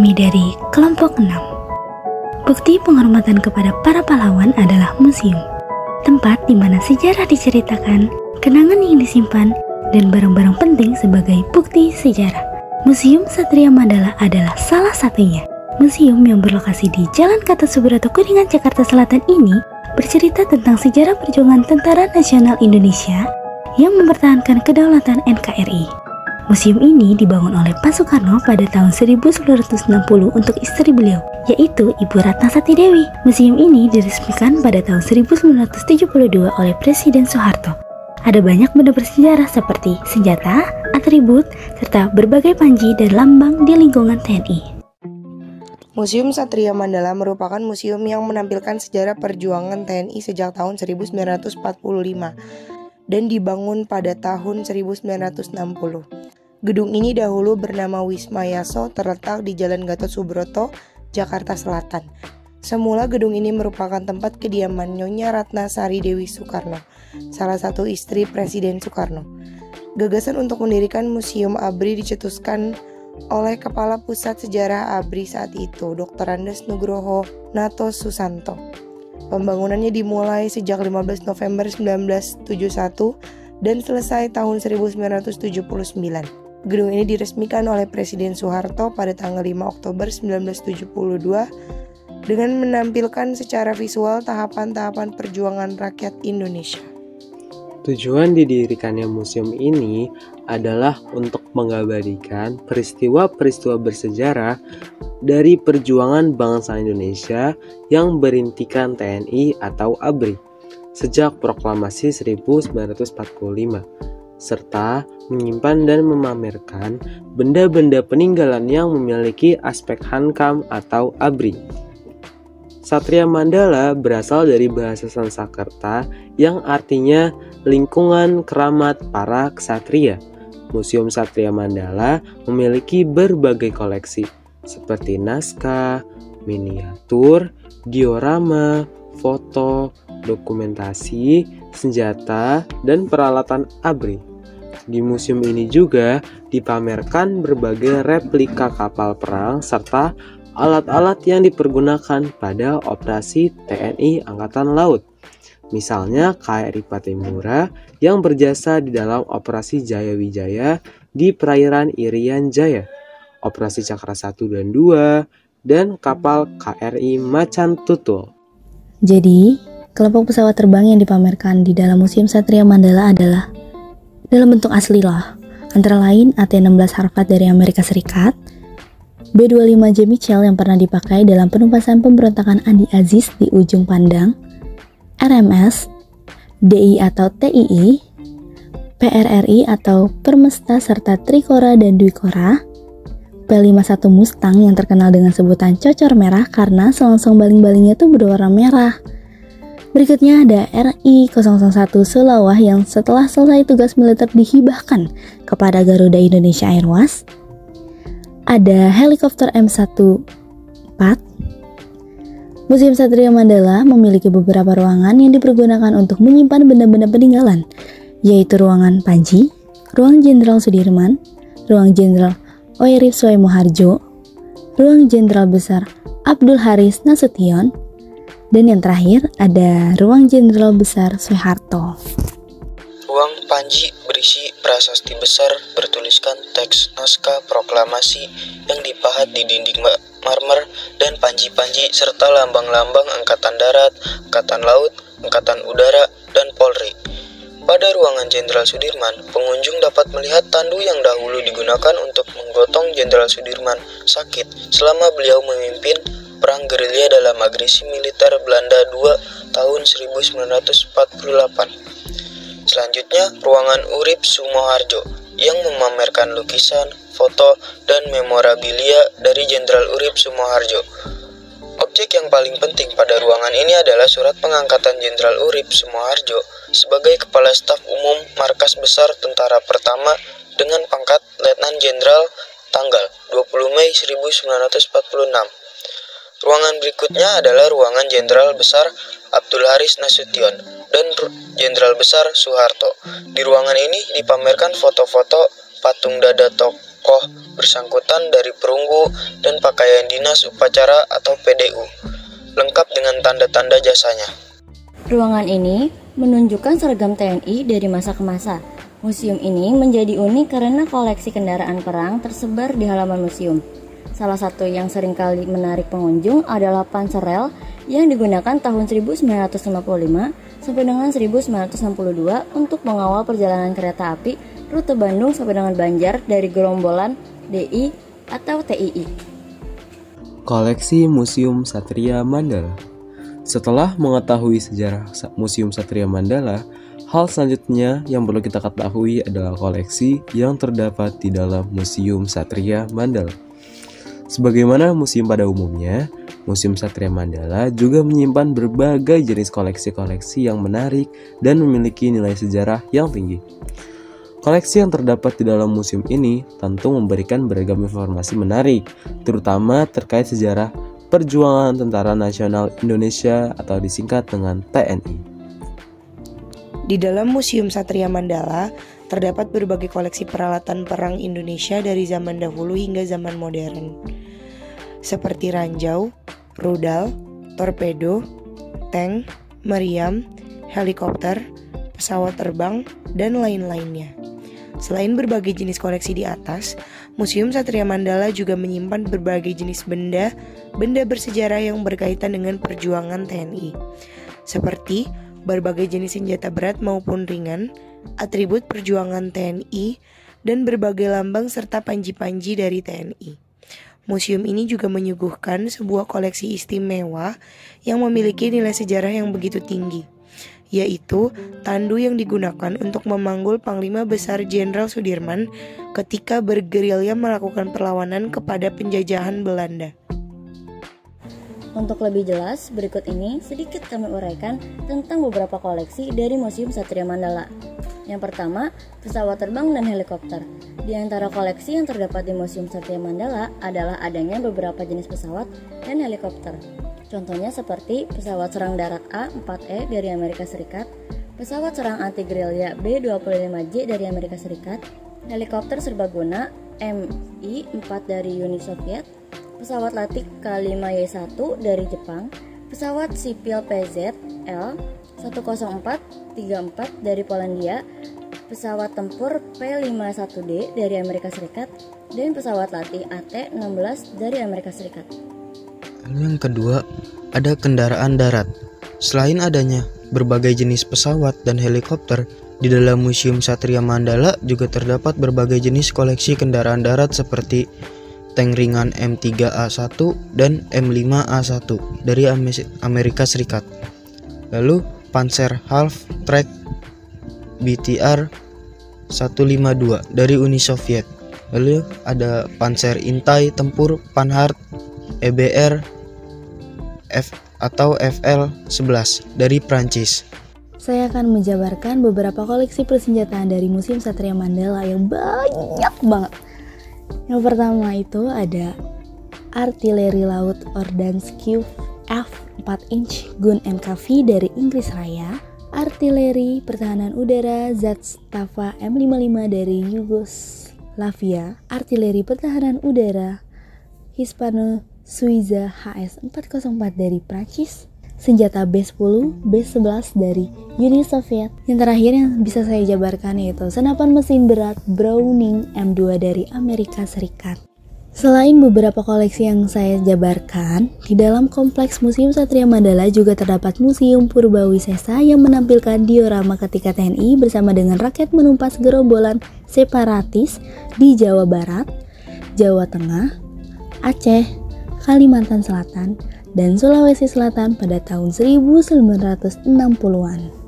kami dari kelompok 6. Bukti penghormatan kepada para pahlawan adalah museum, tempat di mana sejarah diceritakan, kenangan yang disimpan, dan barang-barang penting sebagai bukti sejarah. Museum Satria Mandala adalah salah satunya. Museum yang berlokasi di Jalan Gatot Subroto Kuningan, Jakarta Selatan ini bercerita tentang sejarah perjuangan Tentara Nasional Indonesia yang mempertahankan kedaulatan NKRI. Museum ini dibangun oleh Pak Soekarno pada tahun 1960 untuk istri beliau, yaitu Ibu Ratna Sati Dewi. Museum ini diresmikan pada tahun 1972 oleh Presiden Soeharto. Ada banyak benda bersejarah seperti senjata, atribut, serta berbagai panji dan lambang di lingkungan TNI. Museum Satria Mandala merupakan museum yang menampilkan sejarah perjuangan TNI sejak tahun 1945 dan dibangun pada tahun 1960. Gedung ini dahulu bernama Wisma Yaso, terletak di Jalan Gatot Subroto, Jakarta Selatan. Semula gedung ini merupakan tempat kediaman Nyonya Ratna Sari Dewi Soekarno, salah satu istri Presiden Soekarno. Gagasan untuk mendirikan Museum ABRI dicetuskan oleh Kepala Pusat Sejarah ABRI saat itu, Dr. Andes Nugroho Nato Susanto. Pembangunannya dimulai sejak 15 November 1971 dan selesai tahun 1979. Gedung ini diresmikan oleh Presiden Soeharto pada tanggal 5 Oktober 1972 dengan menampilkan secara visual tahapan-tahapan perjuangan rakyat Indonesia. Tujuan didirikannya museum ini adalah untuk mengabadikan peristiwa-peristiwa bersejarah dari perjuangan bangsa Indonesia yang berintikan TNI atau ABRI sejak proklamasi 1945, serta menyimpan dan memamerkan benda-benda peninggalan yang memiliki aspek hankam atau ABRI. Satria Mandala berasal dari bahasa Sanskerta yang artinya lingkungan keramat para ksatria. Museum Satria Mandala memiliki berbagai koleksi seperti naskah, miniatur, diorama, foto, dokumentasi, senjata, dan peralatan ABRI. Di museum ini juga dipamerkan berbagai replika kapal perang serta alat-alat yang dipergunakan pada operasi TNI Angkatan Laut. Misalnya KRI Patimura yang berjasa di dalam operasi Jaya Wijaya di perairan Irian Jaya, operasi Cakra 1 dan 2, dan kapal KRI Macan Tutul. Jadi, kelompok pesawat terbang yang dipamerkan di dalam Museum Satria Mandala adalah dalam bentuk asli loh, antara lain AT-16 Harvard dari Amerika Serikat, B-25J Mitchell yang pernah dipakai dalam penumpasan pemberontakan Andi Aziz di Ujung Pandang, RMS, DI atau TII, PRRI atau Permesta serta Trikora dan Dwikora, P-51 Mustang yang terkenal dengan sebutan cocor merah karena selongsong baling-balingnya tuh berwarna merah. Berikutnya ada RI-001 Sulawah yang setelah selesai tugas militer dihibahkan kepada Garuda Indonesia Airways. Ada helikopter M14. Museum Satria Mandala memiliki beberapa ruangan yang dipergunakan untuk menyimpan benda-benda peninggalan, yaitu ruangan Panji, ruang Jenderal Sudirman, ruang Jenderal Oerif Suemoharjo, ruang Jenderal Besar Abdul Haris Nasution, dan yang terakhir ada ruang Jenderal Besar Soeharto. Ruang Panji berisi prasasti besar bertuliskan teks naskah proklamasi yang dipahat di dinding marmer dan panji-panji serta lambang-lambang Angkatan Darat, Angkatan Laut, Angkatan Udara, dan Polri. Pada ruangan Jenderal Sudirman, pengunjung dapat melihat tandu yang dahulu digunakan untuk menggotong Jenderal Sudirman sakit selama beliau memimpin Perang Gerilya dalam agresi militer Belanda 2 tahun 1948. Selanjutnya, ruangan Urip Sumoharjo yang memamerkan lukisan, foto, dan memorabilia dari Jenderal Urip Sumoharjo. Objek yang paling penting pada ruangan ini adalah surat pengangkatan Jenderal Urip Sumoharjo sebagai Kepala Staf Umum Markas Besar Tentara Pertama dengan pangkat Letnan Jenderal tanggal 20 Mei 1946. Ruangan berikutnya adalah ruangan Jenderal Besar Abdul Haris Nasution dan Jenderal Besar Soeharto. Di ruangan ini dipamerkan foto-foto patung dada tokoh bersangkutan dari perunggu dan pakaian dinas upacara atau PDU, lengkap dengan tanda-tanda jasanya. Ruangan ini menunjukkan seragam TNI dari masa ke masa. Museum ini menjadi unik karena koleksi kendaraan perang tersebar di halaman museum. Salah satu yang seringkali menarik pengunjung adalah Panzerel yang digunakan tahun 1955 sampai dengan 1962 untuk mengawal perjalanan kereta api rute Bandung sampai dengan Banjar dari gerombolan DI atau TII. Koleksi Museum Satria Mandala. Setelah mengetahui sejarah Museum Satria Mandala, hal selanjutnya yang perlu kita ketahui adalah koleksi yang terdapat di dalam Museum Satria Mandala. Sebagaimana museum pada umumnya, Museum Satria Mandala juga menyimpan berbagai jenis koleksi-koleksi yang menarik dan memiliki nilai sejarah yang tinggi. Koleksi yang terdapat di dalam museum ini tentu memberikan beragam informasi menarik, terutama terkait sejarah Perjuangan Tentara Nasional Indonesia atau disingkat dengan TNI. Di dalam Museum Satria Mandala terdapat berbagai koleksi peralatan perang Indonesia dari zaman dahulu hingga zaman modern, seperti ranjau, rudal, torpedo, tank, meriam, helikopter, pesawat terbang, dan lain-lainnya. Selain berbagai jenis koleksi di atas, Museum Satria Mandala juga menyimpan berbagai jenis benda bersejarah yang berkaitan dengan perjuangan TNI, seperti berbagai jenis senjata berat maupun ringan, atribut perjuangan TNI, dan berbagai lambang serta panji-panji dari TNI. Museum ini juga menyuguhkan sebuah koleksi istimewa yang memiliki nilai sejarah yang begitu tinggi, yaitu tandu yang digunakan untuk memanggul Panglima Besar Jenderal Sudirman ketika bergerilya melakukan perlawanan kepada penjajahan Belanda. Untuk lebih jelas, berikut ini sedikit kami uraikan tentang beberapa koleksi dari Museum Satria Mandala. Yang pertama, pesawat terbang dan helikopter. Di antara koleksi yang terdapat di Museum Satria Mandala adalah adanya beberapa jenis pesawat dan helikopter. Contohnya seperti pesawat serang darat A-4E dari Amerika Serikat, pesawat serang anti-gerilya B-25J dari Amerika Serikat, helikopter serbaguna Mi-4 dari Uni Soviet, pesawat latih K-5Y1 dari Jepang, pesawat sipil PZ L-104-34 dari Polandia, pesawat tempur P-51D dari Amerika Serikat, dan pesawat latih AT-16 dari Amerika Serikat. Lalu yang kedua, ada kendaraan darat. Selain adanya berbagai jenis pesawat dan helikopter, di dalam Museum Satria Mandala juga terdapat berbagai jenis koleksi kendaraan darat seperti tank ringan M3A1 dan M5A1 dari Amerika Serikat. Lalu Panzer Half Track BTR 152 dari Uni Soviet. Lalu ada Panzer Intai tempur Panhard EBR F atau FL11 dari Prancis. Saya akan menjabarkan beberapa koleksi persenjataan dari Museum Satria Mandala yang banyak banget. Yang pertama itu ada artileri laut Ordnance Q F4 inch Gun NKV dari Inggris Raya, artileri pertahanan udara Zastava M55 dari Yugoslavia, artileri pertahanan udara Hispano-Suiza HS404 dari Prancis, senjata B-10, B-11 dari Uni Soviet. Yang terakhir yang bisa saya jabarkan yaitu senapan mesin berat Browning M2 dari Amerika Serikat. Selain beberapa koleksi yang saya jabarkan, di dalam kompleks Museum Satria Mandala juga terdapat Museum Purbawisesa yang menampilkan diorama ketika TNI bersama dengan rakyat menumpas gerombolan separatis di Jawa Barat, Jawa Tengah, Aceh, Kalimantan Selatan, dan Sulawesi Selatan pada tahun 1960-an.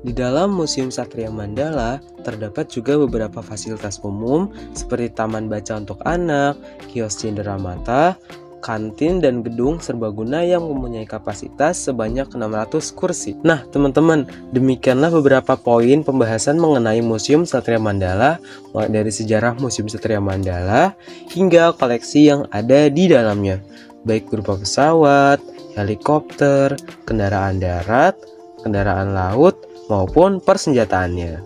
Di dalam Museum Satria Mandala terdapat juga beberapa fasilitas umum seperti taman baca untuk anak, kios cindera mata, kantin, dan gedung serbaguna yang mempunyai kapasitas sebanyak 600 kursi. Nah teman-teman, demikianlah beberapa poin pembahasan mengenai Museum Satria Mandala, mulai dari sejarah Museum Satria Mandala hingga koleksi yang ada di dalamnya, baik berupa pesawat, helikopter, kendaraan darat, kendaraan laut, maupun persenjataannya.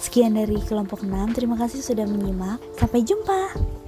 Sekian dari kelompok 6, terima kasih sudah menyimak. Sampai jumpa.